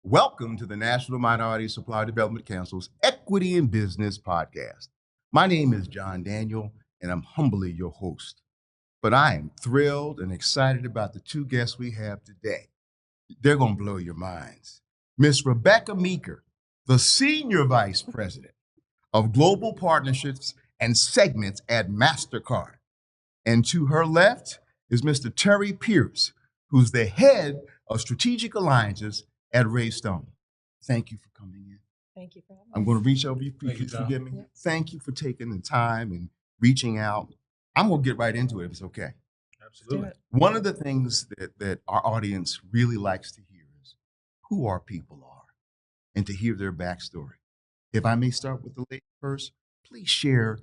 Welcome to the National Minority Supplier Development Council's Equity in Business podcast. My name is John Daniel, and I'm humbly your host. But I am thrilled and excited about the two guests we have today. They're going to blow your minds. Miss Rebecca Meeker, the Senior Vice President of Global Partnerships and Segments at MasterCard. And to her left is Mr. Terry Pierce, who's the head of Strategic Alliances at Raistone. Thank you for coming in. Thank you for having me. I'm going to reach over you. Thank you, Forgive me. Yeah. Thank you for taking the time and reaching out. I'm going to get right into it if it's okay. Absolutely. One of the things that our audience really likes to hear is who our people are and to hear their backstory. If I may start with the lady first, please share,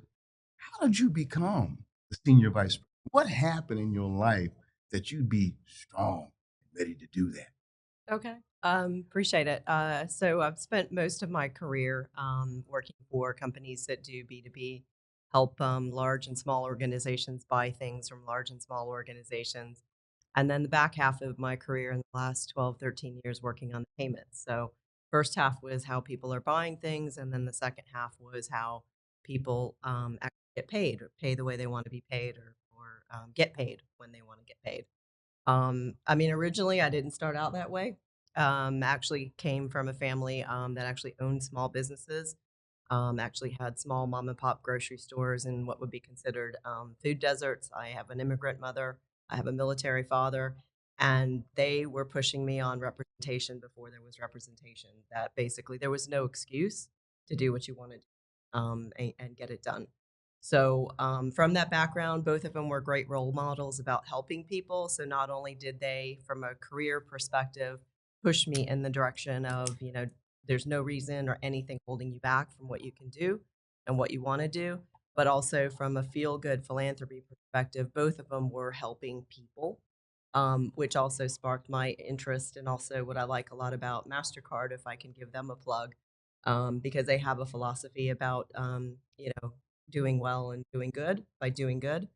how did you become the senior vice president? What happened in your life that you'd be strong and ready to do that? Okay. Appreciate it. So I've spent most of my career working for companies that do B2B, help large and small organizations buy things from large and small organizations. And then the back half of my career in the last 12, 13 years working on the payments. So first half was how people are buying things. And then the second half was how people actually get paid or pay the way they want to be paid or get paid when they want to get paid. Originally I didn't start out that way. Actually came from a family that actually owned small businesses, actually had small mom and pop grocery stores in what would be considered food deserts. I have an immigrant mother. I have a military father. And they were pushing me on representation before there was representation, that basically there was no excuse to do what you wanted and get it done. So from that background, both of them were great role models about helping people. So not only did they, from a career perspective, push me in the direction of, there's no reason or anything holding you back from what you can do and what you want to do, but also from a feel-good philanthropy perspective, both of them were helping people, which also sparked my interest. And also what I like a lot about MasterCard, if I can give them a plug, because they have a philosophy about, doing well and doing good by doing good.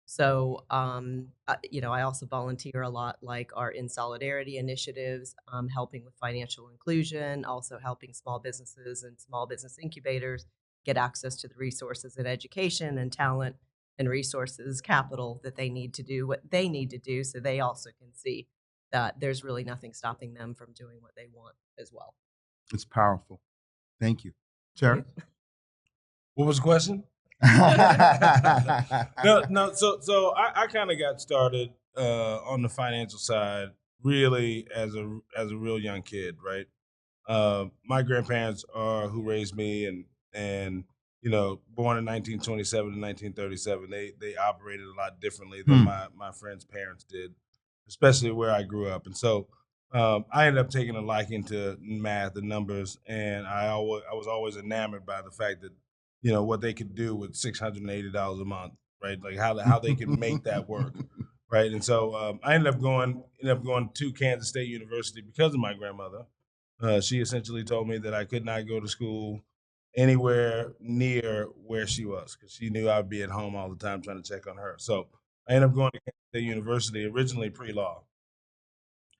So, I also volunteer a lot, like our In Solidarity initiatives, helping with financial inclusion, also helping small businesses and small business incubators get access to the resources and education and talent and resources, capital that they need to do what they need to do, so they also can see that there's really nothing stopping them from doing what they want as well. It's powerful. Thank you. Terry? What was the question? No. So I kind of got started on the financial side really as a real young kid, right? My grandparents are who raised me, and born in 1927 and 1937. They operated a lot differently than my friends' parents did, especially where I grew up, and so. I ended up taking a liking to math and numbers, and I was always enamored by the fact that what they could do with $680 a month, right? Like how they could make that work, right? And so I ended up going to Kansas State University because of my grandmother. She essentially told me that I could not go to school anywhere near where she was because she knew I'd be at home all the time trying to check on her. So I ended up going to Kansas State University, originally pre-law.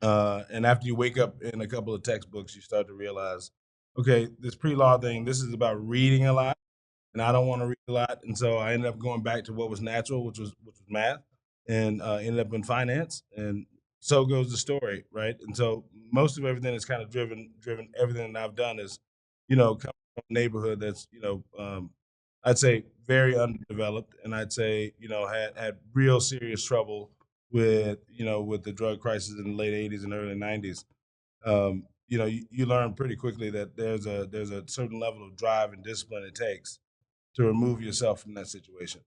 And after you wake up in a couple of textbooks, you start to realize, okay, this pre-law thing, this is about reading a lot, and I don't want to read a lot. And so I ended up going back to what was natural, which was math, and ended up in finance. And so goes the story, right? And so most of everything is kind of driven. Everything that I've done is, come from a neighborhood that's, I'd say very underdeveloped, and I'd say, had real serious trouble with the drug crisis in the late '80s and early '90s. You learn pretty quickly that there's a certain level of drive and discipline it takes to remove yourself from that situation.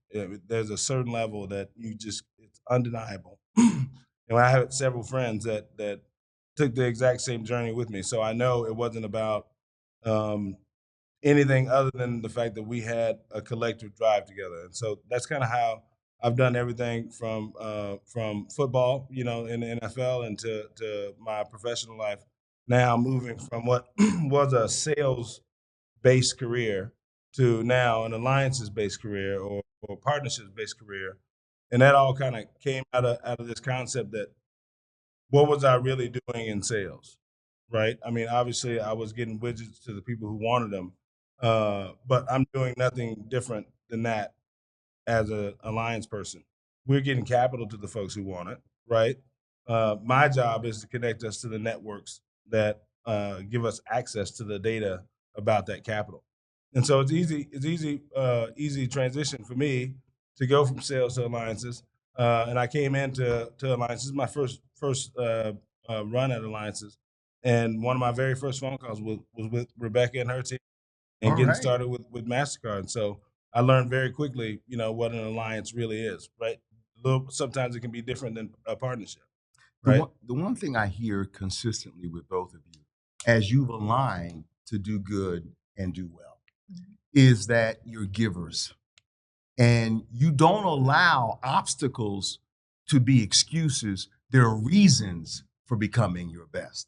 There's a certain level that it's undeniable. And I have several friends that took the exact same journey with me, so I know it wasn't about anything other than the fact that we had a collective drive together. And so that's kind of how I've done everything from football, in the NFL, and to my professional life. Now moving from what was a sales-based career to now an alliances-based career or partnerships-based career, and that all kind of came out of this concept that what was I really doing in sales? right? I mean, obviously, I was getting widgets to the people who wanted them, but I'm doing nothing different than that as a alliance person. We're getting capital to the folks who want it, right? My job is to connect us to the networks that give us access to the data about that capital. And so easy transition for me to go from sales to alliances. And I came into alliances. My first run at alliances, and one of my very first phone calls was with Rebecca and her team and All getting right. started with MasterCard. And so I learned very quickly, what an alliance really is, right? Sometimes it can be different than a partnership, right? The one thing I hear consistently with both of you, as you've aligned to do good and do well, is that you're givers and you don't allow obstacles to be excuses. There are reasons for becoming your best.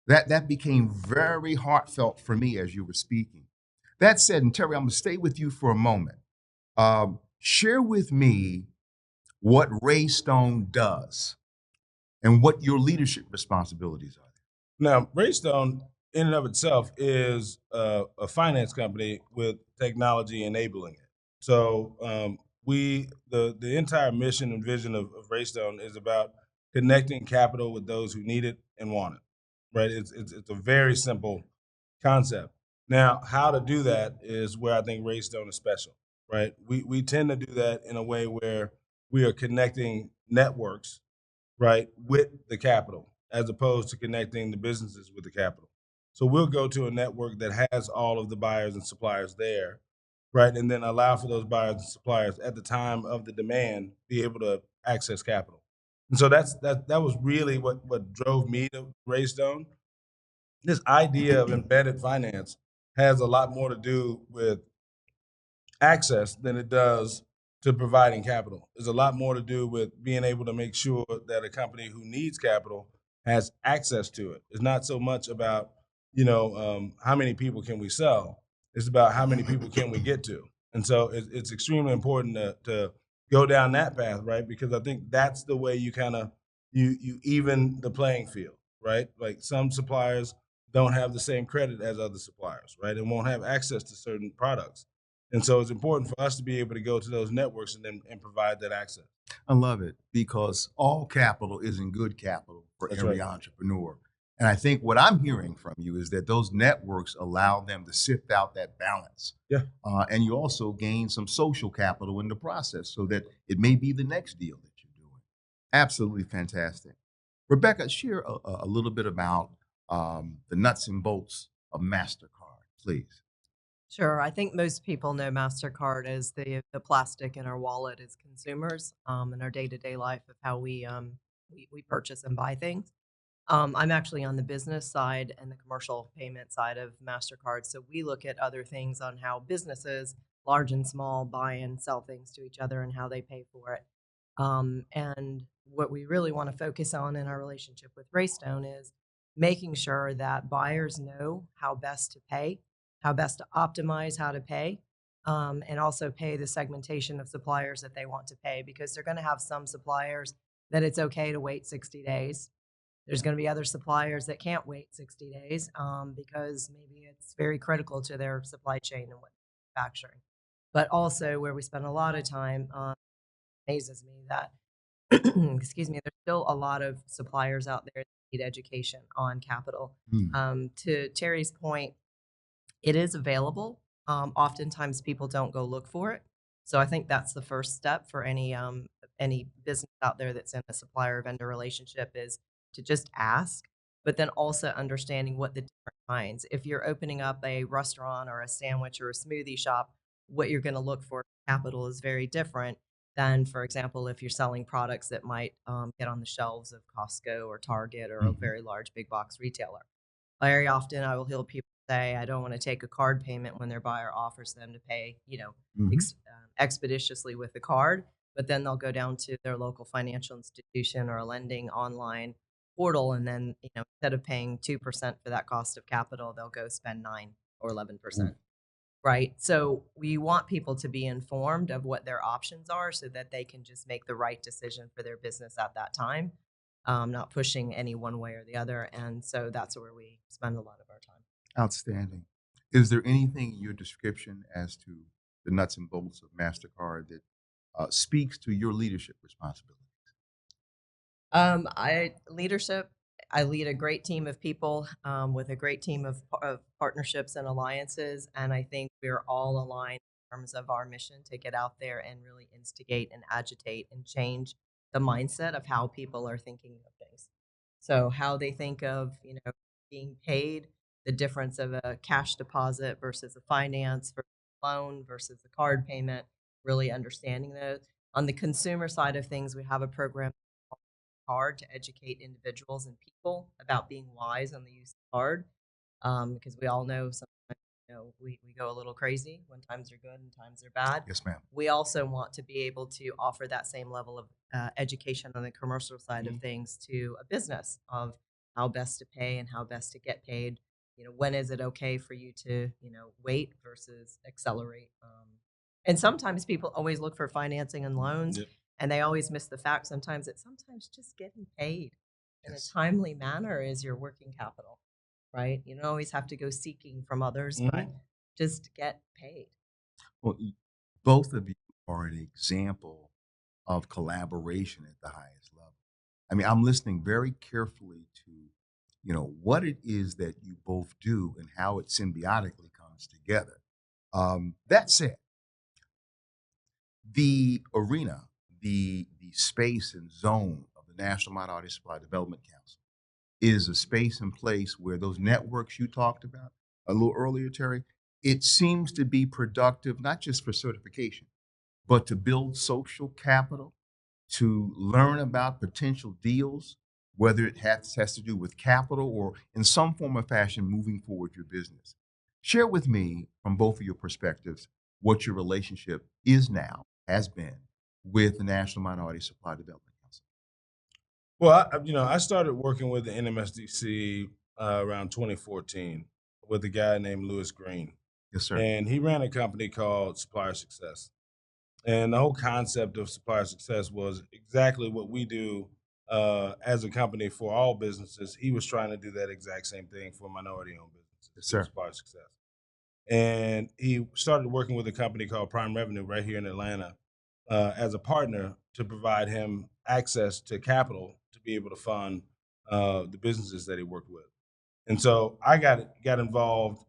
That became very heartfelt for me as you were speaking. That said, and Terry, I'm going to stay with you for a moment. Share with me what Raystone does and what your leadership responsibilities are. Now, Raistone, in and of itself, is a finance company with technology enabling it. So the entire mission and vision of Raistone is about connecting capital with those who need it and want it. Right? It's a very simple concept. Now, how to do that is where I think Raistone is special. Right? We tend to do that in a way where we are connecting networks, right, with the capital, as opposed to connecting the businesses with the capital. So we'll go to a network that has all of the buyers and suppliers there, right, and then allow for those buyers and suppliers at the time of the demand be able to access capital. And so that was really what drove me to Raystone. This idea of embedded finance has a lot more to do with access than it does to providing capital. There's a lot more to do with being able to make sure that a company who needs capital has access to it. It's not so much about how many people can we sell. It's about how many people can we get to. And so it's extremely important to go down that path, right? Because I think that's the way you kind of you even the playing field, right? Like some suppliers don't have the same credit as other suppliers, right? And won't have access to certain products. And so it's important for us to be able to go to those networks and provide that access. I love it because all capital isn't good capital for That's every right. entrepreneur. And I think what I'm hearing from you is that those networks allow them to sift out that balance. Yeah. And you also gain some social capital in the process so that it may be the next deal that you're doing. Absolutely fantastic. Rebecca, share a little bit about the nuts and bolts of MasterCard, please. Sure. I think most people know MasterCard as the plastic in our wallet as consumers, in our day-to-day life of how we purchase and buy things. I'm actually on the business side and the commercial payment side of MasterCard. So we look at other things on how businesses, large and small, buy and sell things to each other and how they pay for it. And what we really want to focus on in our relationship with Raystone is making sure that buyers know how best to pay, how best to optimize how to pay, and also pay the segmentation of suppliers that they want to pay, because they're going to have some suppliers that it's okay to wait 60 days. There's going to be other suppliers that can't wait 60 days because maybe it's very critical to their supply chain and what they're manufacturing. But also, where we spend a lot of time, amazes me that, excuse me, there's still a lot of suppliers out there that need education on capital. To Terry's point, it is available. Oftentimes, people don't go look for it. So I think that's the first step for any business out there that's in a supplier vendor relationship, is to just ask, but then also understanding what the different kinds. If you're opening up a restaurant or a sandwich or a smoothie shop, what you're going to look for capital is very different than, for example, if you're selling products that might get on the shelves of Costco or Target or a very large big box retailer. Very often, I will hear people say, "I don't want to take a card payment," when their buyer offers them to pay, expeditiously with the card. But then they'll go down to their local financial institution or a lending online portal, and then instead of paying 2% for that cost of capital, they'll go spend 9 or 11%. Right. So we want people to be informed of what their options are so that they can just make the right decision for their business at that time. not pushing any one way or the other. And so that's where we spend a lot of our time. Outstanding. Is there anything in your description as to the nuts and bolts of MasterCard that speaks to your leadership responsibilities? Leadership. I lead a great team of people with a great team of partnerships and alliances, and I think we're all aligned in terms of our mission to get out there and really instigate and agitate and change the mindset of how people are thinking of things. So how they think of being paid, the difference of a cash deposit versus a finance versus a loan versus a card payment, really understanding those. On the consumer side of things, we have a program card to educate individuals and people about being wise on the use of card, because we all know sometimes we go a little crazy when times are good and times are bad. Yes, ma'am. We also want to be able to offer that same level of education on the commercial side of things to a business of how best to pay and how best to get paid. When is it okay for you to wait versus accelerate? And sometimes people always look for financing and loans, Yep. and they always miss the fact sometimes just getting paid in a Yes. timely manner is your working capital, right? You don't always have to go seeking from others, but just get paid. Well, both of you are an example of collaboration at the highest level. I mean, I'm listening very carefully to, what it is that you both do and how it symbiotically comes together. That said, the arena, the space and zone of the National Minority Supply Development Council is a space and place where those networks you talked about a little earlier, Terry, it seems to be productive, not just for certification, but to build social capital, to learn about potential deals, whether it has to do with capital or in some form or fashion moving forward your business. Share with me, from both of your perspectives, what your relationship is now, has been, with the National Minority Supply Development Council. Well, I started working with the NMSDC around 2014 with a guy named Lewis Green, Yes, sir. and he ran a company called Supplier Success. And the whole concept of Supplier Success was exactly what we do as a company for all businesses. He was trying to do that exact same thing for minority-owned businesses, Yes, sir. Supplier Success. And he started working with a company called Prime Revenue right here in Atlanta as a partner to provide him access to capital to be able to fund the businesses that he worked with. And so I got involved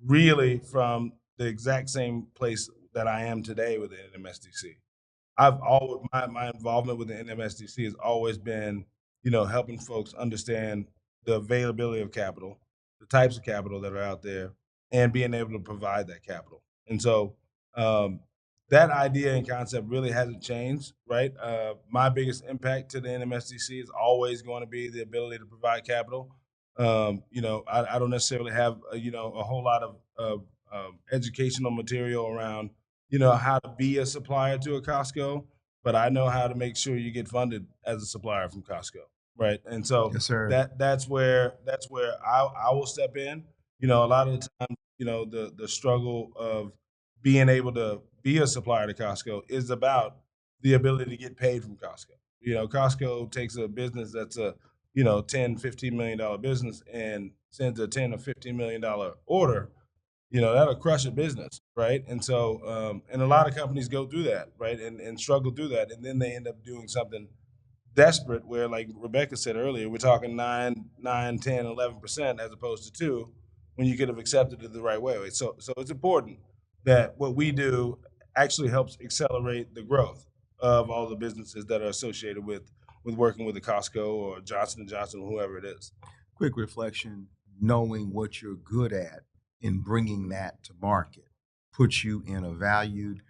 really from the exact same place that I am today with the NMSDC. I've always my involvement with the NMSDC has always been, helping folks understand the availability of capital, the types of capital that are out there, and being able to provide that capital. And so um, that idea and concept really hasn't changed, right? My biggest impact to the NMSDC is always going to be the ability to provide capital. I don't necessarily have a whole lot of educational material around how to be a supplier to a Costco, but I know how to make sure you get funded as a supplier from Costco, right? And so Yes, sir. that's where I will step in. A lot of the time, the struggle of being able to be a supplier to Costco is about the ability to get paid from Costco. Costco takes a business that's a 10-15 million dollar business and sends a 10 or 15 million dollar order. That'll crush a business, right? And so and a lot of companies go through that, right, and struggle through that, and then they end up doing something desperate where, like Rebecca said earlier, we're talking 9, 10, 11% as opposed to 2 when you could have accepted it the right way. So it's important that what we do actually helps accelerate the growth of all the businesses that are associated with working with the Costco or Johnson & Johnson, or whoever it is. Quick reflection, knowing what you're good at in bringing that to market puts you in a valued,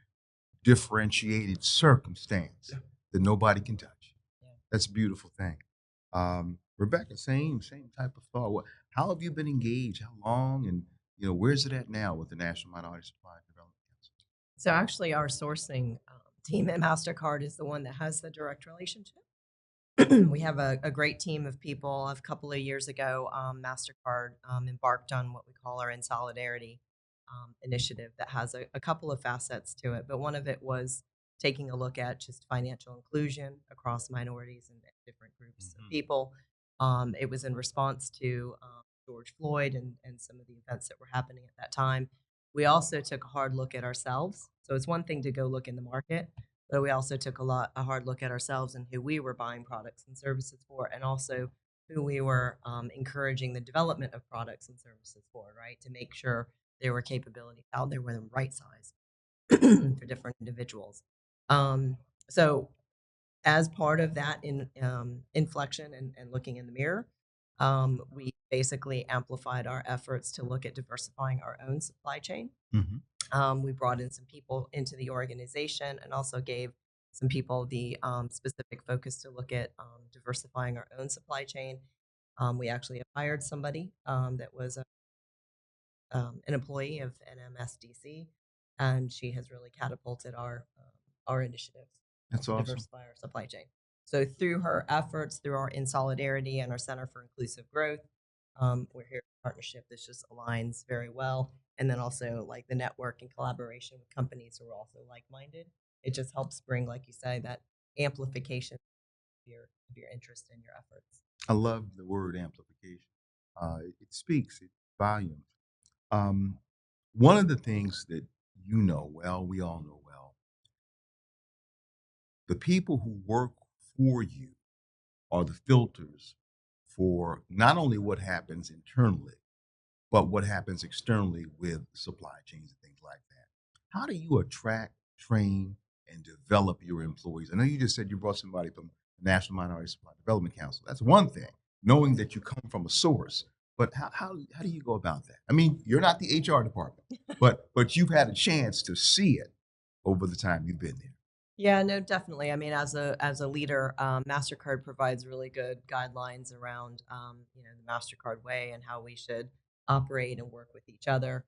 differentiated circumstance that nobody can touch. Yeah. That's a beautiful thing. Rebecca, same type of thought. How have you been engaged? How long? And where's it at now with the National Minority Supply Development Council? So actually, our sourcing team at MasterCard is the one that has the direct relationship. We have a great team of people. A couple of years ago, MasterCard embarked on what we call our In Solidarity initiative that has a couple of facets to it. But one of it was taking a look at just financial inclusion across minorities and different groups of people. It was in response to George Floyd and some of the events that were happening at that time. We also took a hard look at ourselves. So it's one thing to go look in the market, but we also took a hard look at ourselves and who we were buying products and services for, and also who we were encouraging the development of products and services for, right? To make sure there were capabilities out there with the right size for different individuals. So as part of that inflection and looking in the mirror, we basically amplified our efforts to look at diversifying our own supply chain. We brought in some people into the organization and also gave some people the specific focus to look at diversifying our own supply chain. We actually have hired somebody that was an employee of NMSDC, and she has really catapulted our initiatives That's to awesome. diversify our supply chain. So through her efforts, through our In Solidarity and our Center for Inclusive Growth, we're here in partnership. This just aligns very well. And then also like the network and collaboration with companies who are also like-minded. It just helps bring, like you say, that amplification of your interest in your efforts. I love the word amplification. It speaks volumes. One of the things that you know well, we all know well, the people who work for you are the filters for not only what happens internally, but what happens externally with supply chains and things like that. How do you attract, train, and develop your employees? I know you just said you brought somebody from the National Minority Supply Development Council. That's one thing, knowing that you come from a source. But how do you go about that? I mean, you're not the HR department, but you've had a chance to see it over the time you've been there. Yeah, no, definitely. I mean, as a leader, MasterCard provides really good guidelines around the MasterCard way and how we should operate and work with each other.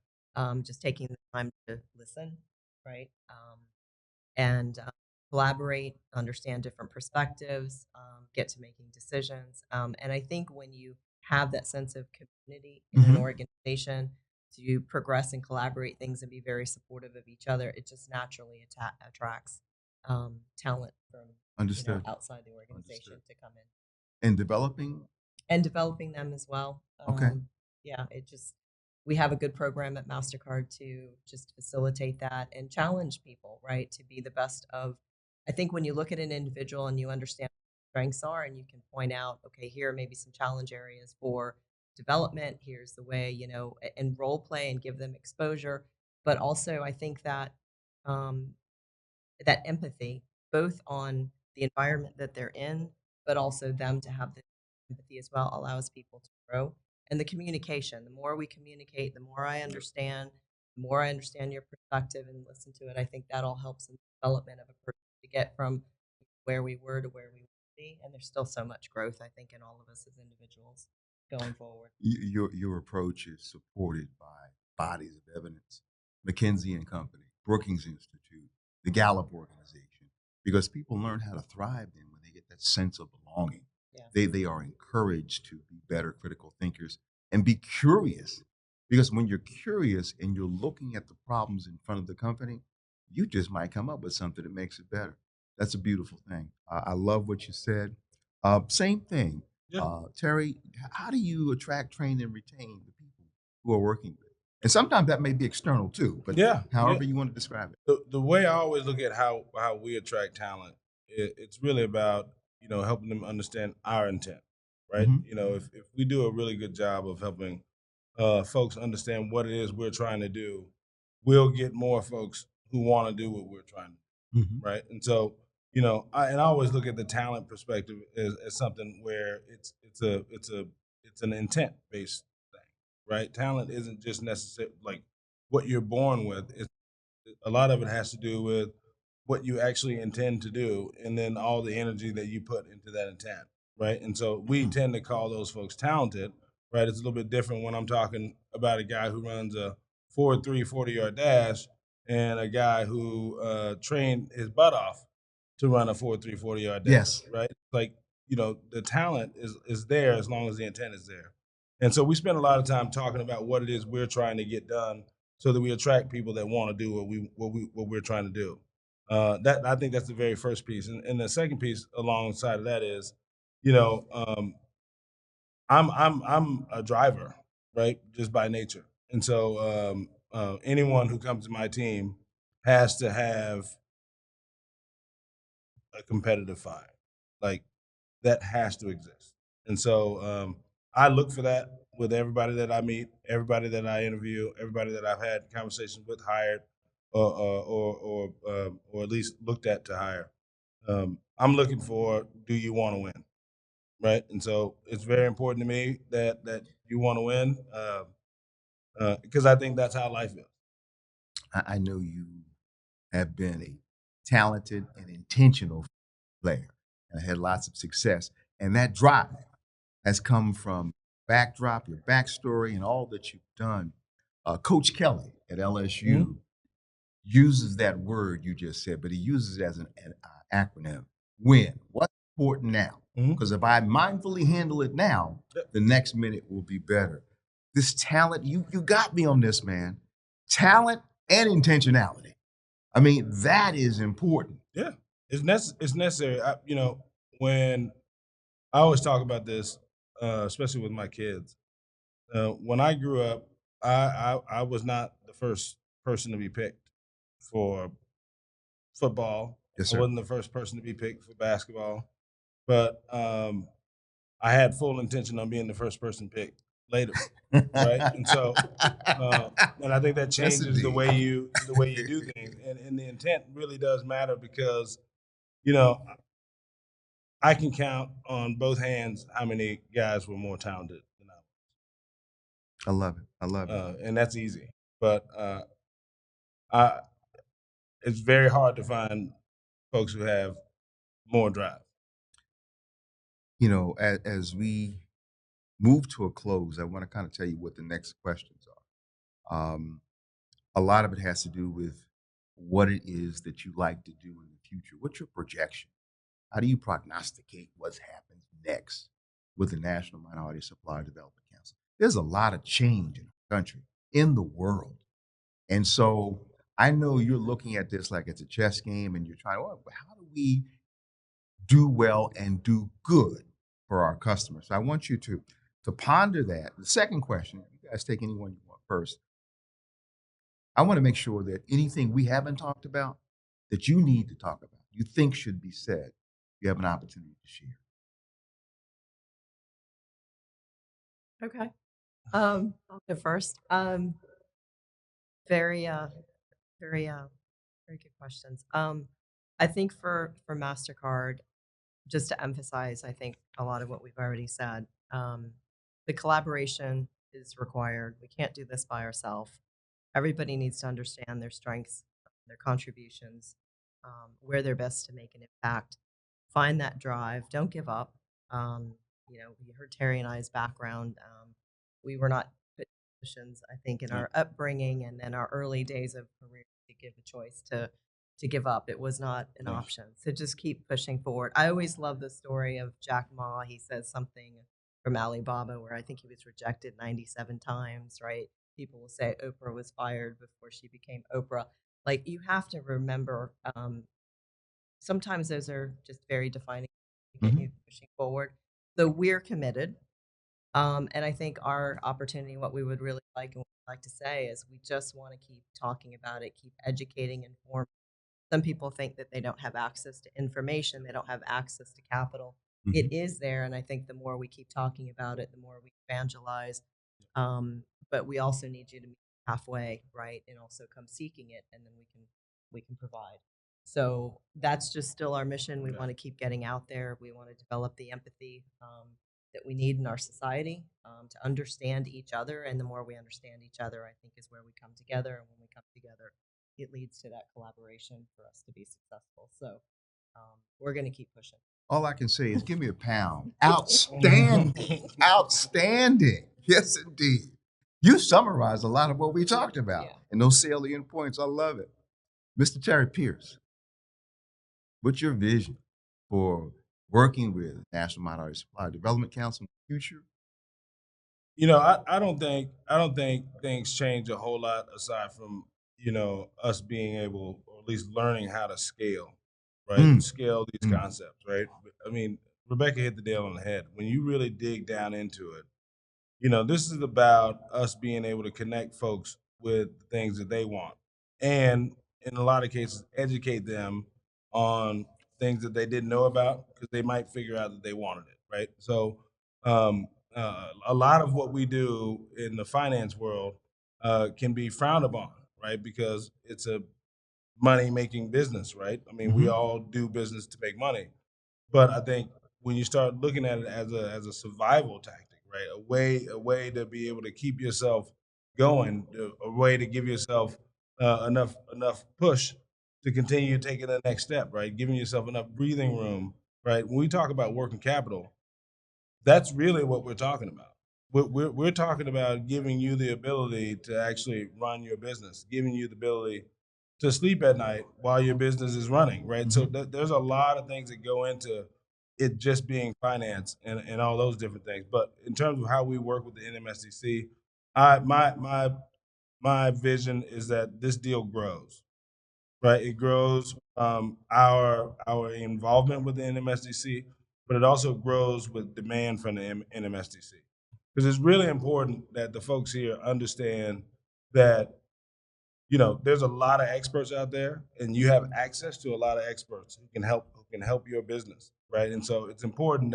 Just taking the time to listen, right? And collaborate, understand different perspectives, get to making decisions. And I think when you have that sense of community in an organization to progress and collaborate things and be very supportive of each other, it just naturally attracts talent from Understood. outside the organization to come in And developing them as well. Okay. Yeah, we have a good program at MasterCard to just facilitate that and challenge people, right, to be the best of. I think when you look at an individual and you understand what strengths are, and you can point out, okay, here are maybe some challenge areas for development. Here's the way, and role play and give them exposure. But also, I think that that empathy, both on the environment that they're in, but also them to have the empathy as well, allows people to grow. And the communication, the more we communicate, the more I understand your perspective and listen to it. I think that all helps in the development of a person to get from where we were to where we want to be. And there's still so much growth, I think, in all of us as individuals going forward. your approach is supported by bodies of evidence, McKinsey and Company, Brookings Institute, the Gallup organization, because people learn how to thrive then when they get that sense of belonging. Yeah. They are encouraged to be better critical thinkers and be curious. Because when you're curious and you're looking at the problems in front of the company, you just might come up with something that makes it better. That's a beautiful thing. I love what you said. Same thing. Yeah. Terry, how do you attract, train, and retain the people who are working with? And sometimes that may be external too, but however you want to describe it. The way I always look at how we attract talent, it's really about helping them understand our intent, right? If we do a really good job of helping folks understand what it is we're trying to do, we'll get more folks who want to do what we're trying to do, right? And so I always look at the talent perspective as something where it's an intent based thing, right? Talent isn't just necessarily like what you're born with. A lot of it has to do with what you actually intend to do and then all the energy that you put into that intent, right? And so we tend to call those folks talented, right? It's a little bit different when I'm talking about a guy who runs a 4.3 40-yard dash and a guy who trained his butt off to run a 4.3 40-yard dash, Yes. right? Like, the talent is there as long as the intent is there. And so we spend a lot of time talking about what it is we're trying to get done so that we attract people that want to do what we're trying to do. That I think that's the very first piece, and the second piece alongside of that is you know, I'm a driver, right, just by nature, and so anyone who comes to my team has to have a competitive fire, like that has to exist, and so I look for that with everybody that I meet, everybody that I interview, everybody that I've had conversations with, hired, or at least looked at to hire. I'm looking for, do you want to win, right? And so it's very important to me that you want to win, because I think that's how life is. I know you have been a talented and intentional player and had lots of success. And that drive has come from backdrop, your backstory, and all that you've done. Coach Kelly at LSU uses that word you just said, but he uses it as an acronym: win. What's important now? Because if I mindfully handle it now, the next minute will be better. This talent, you got me on this, man. Talent and intentionality. I mean, that is important. Yeah, it's necessary. When I always talk about this, especially with my kids. When I grew up, I was not the first person to be picked for football. Yes, I sir. wasn't the first person to be picked for basketball, but I had full intention on being the first person picked later, right? And so, and I think that changes the way you do things, and the intent really does matter because you know I can count on both hands how many guys were more talented than I I love it. I love it. and that's easy. But I, it's very hard to find folks who have more drive. You know, as we move to a close, I want to kind of tell you what the next questions are. A lot of it has to do with what it is that you like to do in the future. What's your projection? How do you prognosticate what's happening next with the National Minority Supplier Development Council? There's a lot of change in our country, in the world. And so I know you're looking at this like it's a chess game and you're trying, well, how do we do well and do good for our customers? So I want you to ponder that. The second question, you guys take anyone you want first. I want to make sure that anything we haven't talked about that you need to talk about, you think should be said, you have an opportunity to share. Okay. I'll go first. Very, very, very good questions. I think for MasterCard, just to emphasize, I think a lot of what we've already said, the collaboration is required. We can't do this by ourselves. Everybody needs to understand their strengths, their contributions, where they're best to make an impact. Find that drive. Don't give up. You heard Terry and I's background. We were not put in positions, I think, in our upbringing and then our early days of career to give a choice to give up. It was not an option. So just keep pushing forward. I always love the story of Jack Ma. He says something from Alibaba where I think he was rejected 97 times, right? People will say Oprah was fired before she became Oprah. Like you have to remember, sometimes those are just very defining to get you pushing forward. So we're committed. And I think our opportunity, what we would really like and what we'd like to say is we just want to keep talking about it, keep educating, informing. Some people think that they don't have access to information, they don't have access to capital. It is there, and I think the more we keep talking about it, the more we evangelize. But we also need you to meet halfway, right, and also come seeking it, and then we can provide. So that's just still our mission. We want to keep getting out there. We want to develop the empathy that we need in our society to understand each other, and the more we understand each other, I think, is where we come together. And when we come together, it leads to that collaboration for us to be successful. So we're going to keep pushing. All I can say is give me a pound. Outstanding. Outstanding. Yes, indeed. You summarized a lot of what we talked about and those salient points. I love it. Mr. Terry Pierce, what's your vision for working with National Minority Supplier Development Council in the future? I don't think things change a whole lot aside from us being able, or at least learning how to scale, right? Scale these concepts, right? I mean, Rebecca hit the nail on the head. When you really dig down into it, this is about us being able to connect folks with the things that they want, and in a lot of cases, educate them on things that they didn't know about because they might figure out that they wanted it, right? So, a lot of what we do in the finance world can be frowned upon, right? Because it's a money making business, right? I mean, we Mhm. all do business to make money, but I think when you start looking at it as a survival tactic, right? A way to be able to keep yourself going, a way to give yourself enough push to continue taking the next step, right? Giving yourself enough breathing room, right? When we talk about working capital, that's really what we're talking about. We're talking about giving you the ability to actually run your business, giving you the ability to sleep at night while your business is running, right? So there's a lot of things that go into it just being finance and all those different things. But in terms of how we work with the NMSDC, my vision is that this deal grows, right? It grows our involvement with the NMSDC, but it also grows with demand from the NMSDC. Because it's really important that the folks here understand that there's a lot of experts out there, and you have access to a lot of experts who can help your business, right? And so it's important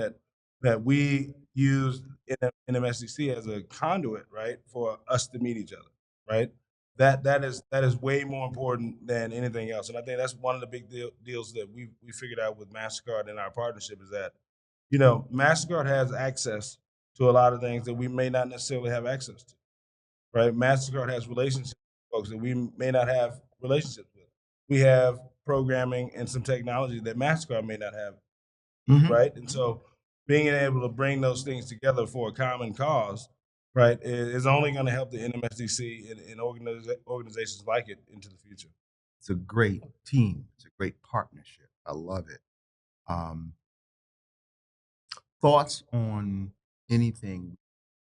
that we use NMSDC as a conduit, right, for us to meet each other, right? That is way more important than anything else, and I think that's one of the big deals that we figured out with MasterCard in our partnership is that MasterCard has access to a lot of things that we may not necessarily have access to, right? MasterCard has relationships with folks that we may not have relationships with. We have programming and some technology that MasterCard may not have, Mhm. right? And so being able to bring those things together for a common cause, right, is only going to help the NMSDC and organizations like it into the future. It's a great team. It's a great partnership. I love it. Um, Thoughts on anything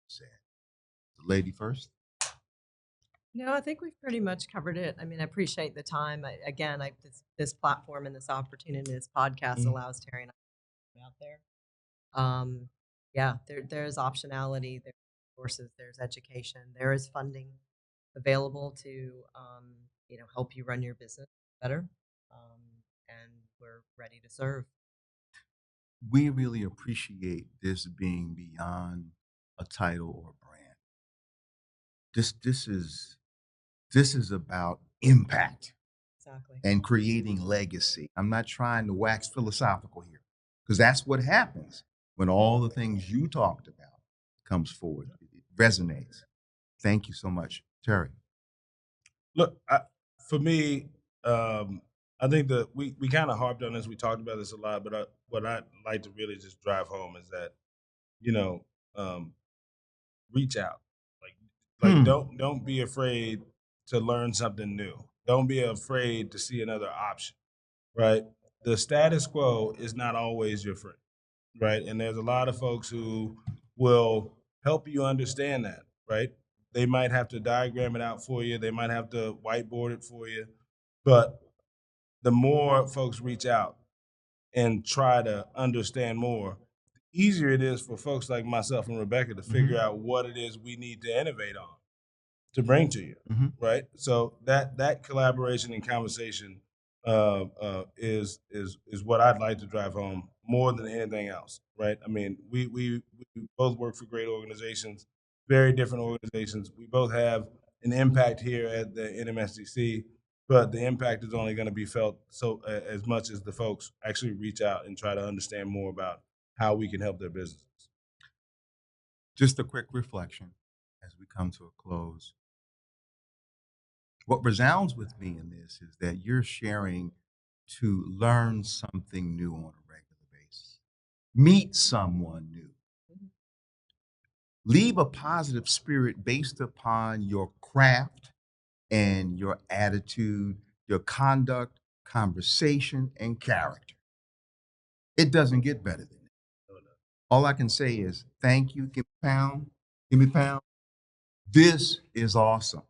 said? The lady first. No, I think we've pretty much covered it. I mean, I appreciate the time. This platform and this opportunity, this podcast Mm. allows Terry and I to be out there. Um, yeah, there's optionality, there's resources, there's education, there is funding available to help you run your business better. Um, and we're ready to serve. We really appreciate this being beyond a title or a brand. This is about impact Exactly. and creating legacy. I'm not trying to wax philosophical here because that's what happens when all the things you talked about comes forward. It resonates. Thank you so much, Terry. Look, for me, I think that we kind of harped on this. We talked about this a lot, but what I'd like to really just drive home is that you know, um, reach out. Like Hmm. don't be afraid to learn something new. Don't be afraid to see another option. Right. The status quo is not always your friend. Right. And there's a lot of folks who will help you understand that. Right. They might have to diagram it out for you. They might have to whiteboard it for you. But the more folks reach out and try to understand more, the easier it is for folks like myself and Rebecca to Mhm. figure out what it is we need to innovate on to bring to you, Mhm. right? So that collaboration and conversation is what I'd like to drive home more than anything else, right? I mean, we both work for great organizations, very different organizations. We both have an impact here at the NMSDC, but the impact is only going to be felt so as much as the folks actually reach out and try to understand more about how we can help their businesses. Just a quick reflection as we come to a close. What resounds with me in this is that you're sharing to learn something new on a regular basis, meet someone new, leave a positive spirit based upon your craft and your attitude, your conduct, conversation, and character. It doesn't get better than that. All I can say is thank you. Give me a pound. Give me a pound. This is awesome.